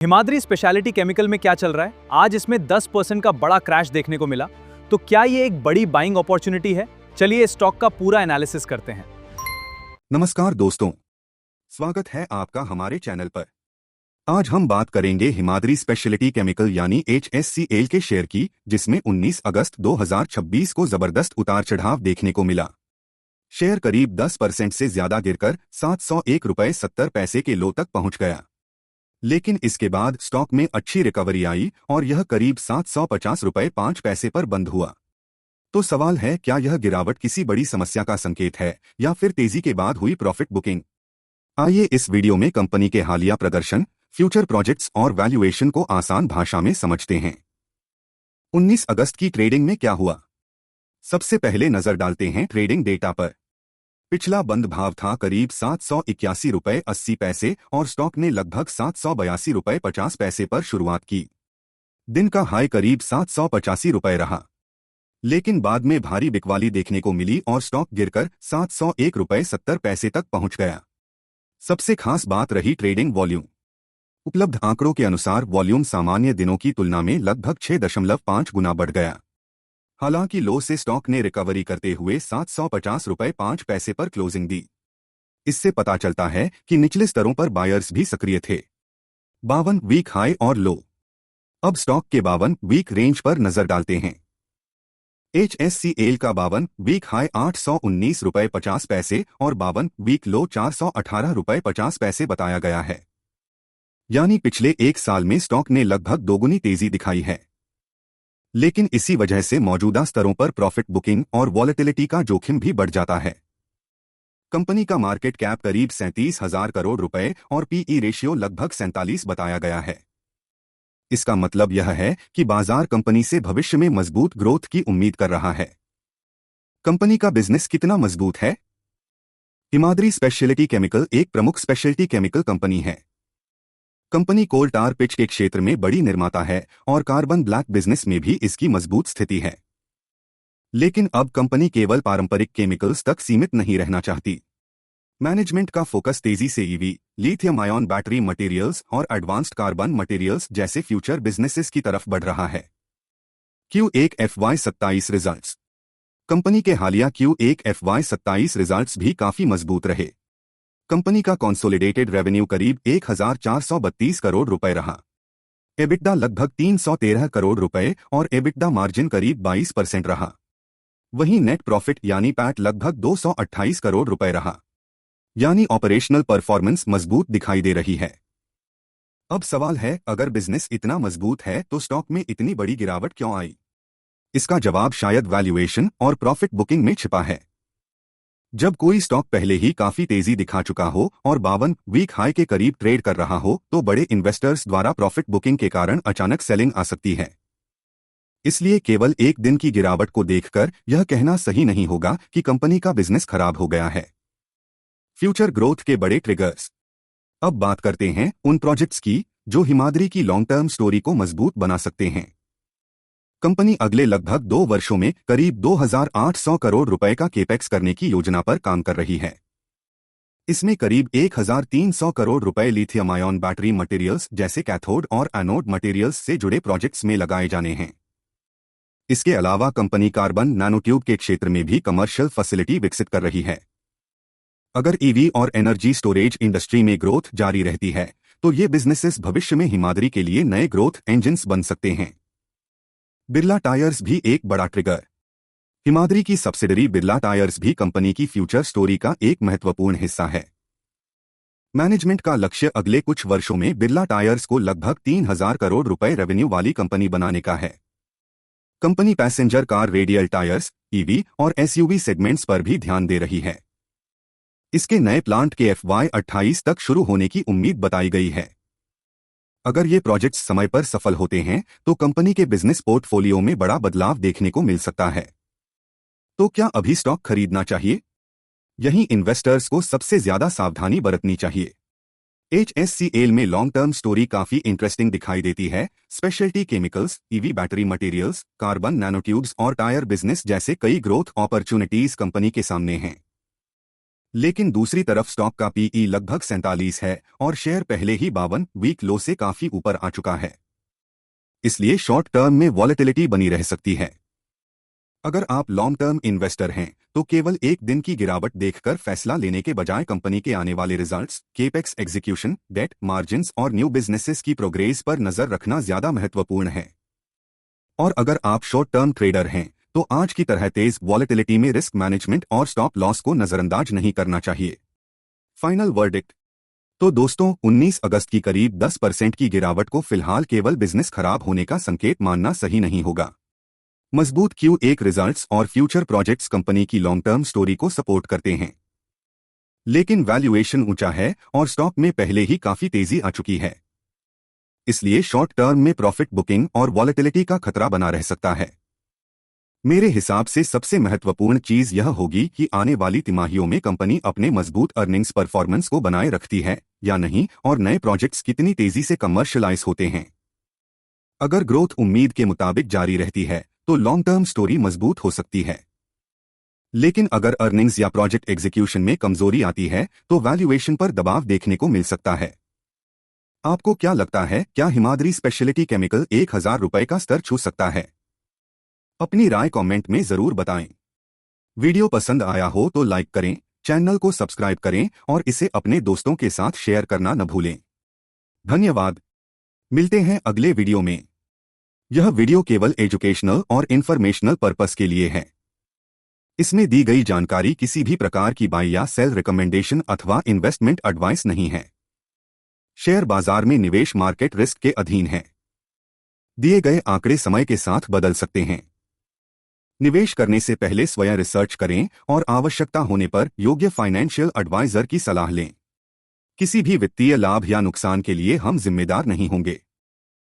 Himadri speciality chemical में क्या चल रहा है? आज इसमें 10% का बड़ा क्रैश देखने को मिला। तो क्या ये एक बड़ी बाइंग अपॉर्चुनिटी है? चलिए स्टॉक का पूरा एनालिसिस करते हैं। नमस्कार दोस्तों, स्वागत है आपका हमारे चैनल पर। आज हम बात करेंगे हिमाद्री स्पेशलिटी केमिकल यानी HSCL के शेयर की, जिसमें 19 अगस्त 2026 को जबरदस्त उतार चढ़ाव देखने को मिला। शेयर करीब 10% से ज्यादा गिरकर 701 रुपये 70 पैसे के लो तक पहुंच गया। लेकिन इसके बाद स्टॉक में अच्छी रिकवरी आई और यह करीब 750 रुपये 5 पैसे पर बंद हुआ। तो सवाल है, क्या यह गिरावट किसी बड़ी समस्या का संकेत है या फिर तेजी के बाद हुई प्रॉफिट बुकिंग? आइए इस वीडियो में कंपनी के हालिया प्रदर्शन, फ्यूचर प्रोजेक्ट्स और वैल्यूएशन को आसान भाषा में समझते हैं। 19 अगस्त की ट्रेडिंग में क्या हुआ? सबसे पहले नजर डालते हैं ट्रेडिंग डेटा पर। पिछला बंद भाव था करीब 781 रुपये 80 पैसे और स्टॉक ने लगभग 782 रुपये 50 पैसे पर शुरुआत की। दिन का हाई करीब 785 रुपये रहा, लेकिन बाद में भारी बिकवाली देखने को मिली और स्टॉक गिरकर 701 रुपये 70 पैसे तक पहुंच गया। सबसे खास बात रही ट्रेडिंग वॉल्यूम। उपलब्ध आंकड़ों के अनुसार वॉल्यूम सामान्य दिनों की तुलना में लगभग 6.5 गुना बढ़ गया। हालांकि लो से स्टॉक ने रिकवरी करते हुए 750 रुपये 5 पैसे पर क्लोजिंग दी। इससे पता चलता है कि निचले स्तरों पर बायर्स भी सक्रिय थे। 52 वीक हाई और लो। अब स्टॉक के 52 वीक रेंज पर नजर डालते हैं। HSCL का 52 वीक हाई 819 रुपये 50 पैसे और 52 वीक लो 418 रुपये 50 पैसे बताया गया है। यानी पिछले एक साल में स्टॉक ने लगभग दोगुनी तेजी दिखाई है। लेकिन इसी वजह से मौजूदा स्तरों पर प्रॉफिट बुकिंग और वॉलेटिलिटी का जोखिम भी बढ़ जाता है। कंपनी का मार्केट कैप करीब 37,000 करोड़ रुपए और पीई रेशियो लगभग 47 बताया गया है। इसका मतलब यह है कि बाजार कंपनी से भविष्य में मजबूत ग्रोथ की उम्मीद कर रहा है। कंपनी का बिजनेस कितना मजबूत है? हिमाद्री स्पेशलिटी केमिकल एक प्रमुख स्पेशलिटी केमिकल कंपनी है। कंपनी कोल टार पिच के क्षेत्र में बड़ी निर्माता है और कार्बन ब्लैक बिजनेस में भी इसकी मजबूत स्थिति है। लेकिन अब कंपनी केवल पारंपरिक केमिकल्स तक सीमित नहीं रहना चाहती। मैनेजमेंट का फोकस तेजी से EV, lithium ion battery materials और एडवांस्ड कार्बन मटेरियल्स जैसे फ्यूचर बिजनेसेस की तरफ बढ़ रहा है। Q1 FY27 results. कंपनी के हालिया Q1 FY27 रिजल्ट्स भी काफी मजबूत रहे। कंपनी का कंसोलिडेटेड रेवेन्यू करीब 1,432 करोड़ रुपए रहा। एबिटडा लगभग 313 करोड़ रुपए और एबिटडा मार्जिन करीब 22% रहा। वहीं नेट प्रॉफिट यानी पैट लगभग 228 करोड़ रुपए रहा। यानी ऑपरेशनल परफॉर्मेंस मजबूत दिखाई दे रही है। अब सवाल है, अगर बिजनेस इतना मजबूत है तो स्टॉक में इतनी बड़ी गिरावट क्यों आई? इसका जवाब शायद वैल्यूएशन और प्रॉफिट बुकिंग में छिपा है। जब कोई स्टॉक पहले ही काफी तेजी दिखा चुका हो और 52 वीक हाई के करीब ट्रेड कर रहा हो तो बड़े इन्वेस्टर्स द्वारा प्रॉफिट बुकिंग के कारण अचानक सेलिंग आ सकती है। इसलिए केवल एक दिन की गिरावट को देखकर यह कहना सही नहीं होगा कि कंपनी का बिजनेस खराब हो गया है। फ्यूचर ग्रोथ के बड़े ट्रिगर्स। अब बात करते हैं उन प्रोजेक्ट्स की जो हिमाद्री की लॉन्ग टर्म स्टोरी को मजबूत बना सकते हैं। कंपनी अगले लगभग 2 वर्षों में करीब 2,800 करोड़ रुपए का केपेक्स करने की योजना पर काम कर रही है। इसमें करीब 1,300 करोड़ रुपए लिथियम आयन बैटरी मटेरियल्स जैसे कैथोड और एनोड मटेरियल्स से जुड़े प्रोजेक्ट्स में लगाए जाने हैं। इसके अलावा कंपनी कार्बन नैनोट्यूब के क्षेत्र में भी कमर्शियल फैसिलिटी विकसित कर रही है। अगर ईवी और एनर्जी स्टोरेज इंडस्ट्री में ग्रोथ जारी रहती है तो ये बिजनेसेस भविष्य में हिमाद्री के लिए नए ग्रोथ इंजन्स बन सकते हैं। बिरला टायर्स भी एक बड़ा ट्रिगर। हिमाद्री की सब्सिडरी बिरला टायर्स भी कंपनी की फ्यूचर स्टोरी का एक महत्वपूर्ण हिस्सा है। मैनेजमेंट का लक्ष्य अगले कुछ वर्षों में बिरला टायर्स को लगभग 3,000 करोड़ रुपए रेवेन्यू वाली कंपनी बनाने का है। Company passenger car radial tyres, EV और एसयूवी सेगमेंट्स पर भी ध्यान दे रही है। इसके नए प्लांट के FY28 तक शुरू होने की उम्मीद बताई गई है। अगर ये प्रोजेक्ट्स समय पर सफल होते हैं तो कंपनी के बिजनेस पोर्टफोलियो में बड़ा बदलाव देखने को मिल सकता है। तो क्या अभी स्टॉक खरीदना चाहिए? यही इन्वेस्टर्स को सबसे ज्यादा सावधानी बरतनी चाहिए। HSCL में लॉन्ग टर्म स्टोरी काफी इंटरेस्टिंग दिखाई देती है। Speciality chemicals, EV battery materials, carbon nanotubes और टायर बिजनेस जैसे कई ग्रोथ अपॉर्चुनिटीज कंपनी के सामने हैं। लेकिन दूसरी तरफ स्टॉक का पीई लगभग 47 है और शेयर पहले ही 52 वीक लो से काफी ऊपर आ चुका है। इसलिए शॉर्ट टर्म में वॉलेटिलिटी बनी रह सकती है। अगर आप लॉन्ग टर्म इन्वेस्टर हैं तो केवल एक दिन की गिरावट देखकर फैसला लेने के बजाय कंपनी के आने वाले results, capex execution, debt margins और न्यू बिजनेसेस की प्रोग्रेस पर नजर रखना ज्यादा महत्वपूर्ण है। और अगर आप शॉर्ट टर्म ट्रेडर हैं तो आज की तरह तेज वॉलेटिलिटी में रिस्क मैनेजमेंट और स्टॉप लॉस को नजरअंदाज नहीं करना चाहिए। Final verdict. तो दोस्तों, 19 अगस्त की करीब 10% की गिरावट को फिलहाल केवल बिजनेस खराब होने का संकेत मानना सही नहीं होगा। मजबूत Q1 रिजल्ट्स और फ्यूचर प्रोजेक्ट्स कंपनी की लॉन्ग टर्म स्टोरी को सपोर्ट करते हैं। लेकिन वैल्यूएशन ऊंचा है और स्टॉक में पहले ही काफी तेजी आ चुकी है। इसलिए शॉर्ट टर्म में प्रॉफिट बुकिंग और वॉलेटिलिटी का खतरा बना रह सकता है। मेरे हिसाब से सबसे महत्वपूर्ण चीज यह होगी कि आने वाली तिमाहियों में कंपनी अपने मजबूत अर्निंग्स परफॉर्मेंस को बनाए रखती है या नहीं और नए प्रोजेक्ट्स कितनी तेजी से कमर्शियलाइज होते हैं। अगर ग्रोथ उम्मीद के मुताबिक जारी रहती है तो लॉन्ग टर्म स्टोरी मजबूत हो सकती है। लेकिन अगर अर्निंग्स या प्रोजेक्ट एग्जीक्यूशन में कमजोरी आती है तो वैल्यूएशन पर दबाव देखने को मिल सकता है। आपको क्या लगता है, क्या हिमाद्री स्पेशलिटी केमिकल 1000 रुपए का स्तर छू सकता है? अपनी राय कमेंट में जरूर बताएं। वीडियो पसंद आया हो तो लाइक करें, चैनल को सब्सक्राइब करें और इसे अपने दोस्तों के साथ शेयर करना न भूलें। धन्यवाद। मिलते हैं अगले वीडियो में। यह वीडियो केवल एजुकेशनल और इंफॉर्मेशनल पर्पस के लिए है। इसमें दी गई जानकारी किसी भी प्रकार की बाय या सेल रिकमेंडेशन अथवा इन्वेस्टमेंट एडवाइस नहीं है। शेयर बाजार में निवेश मार्केट रिस्क के अधीन है। दिए गए आंकड़े समय के साथ बदल सकते हैं। निवेश करने से पहले स्वयं रिसर्च करें और आवश्यकता होने पर योग्य फाइनेंशियल एडवाइजर की सलाह लें। किसी भी वित्तीय लाभ या नुकसान के लिए हम जिम्मेदार नहीं होंगे।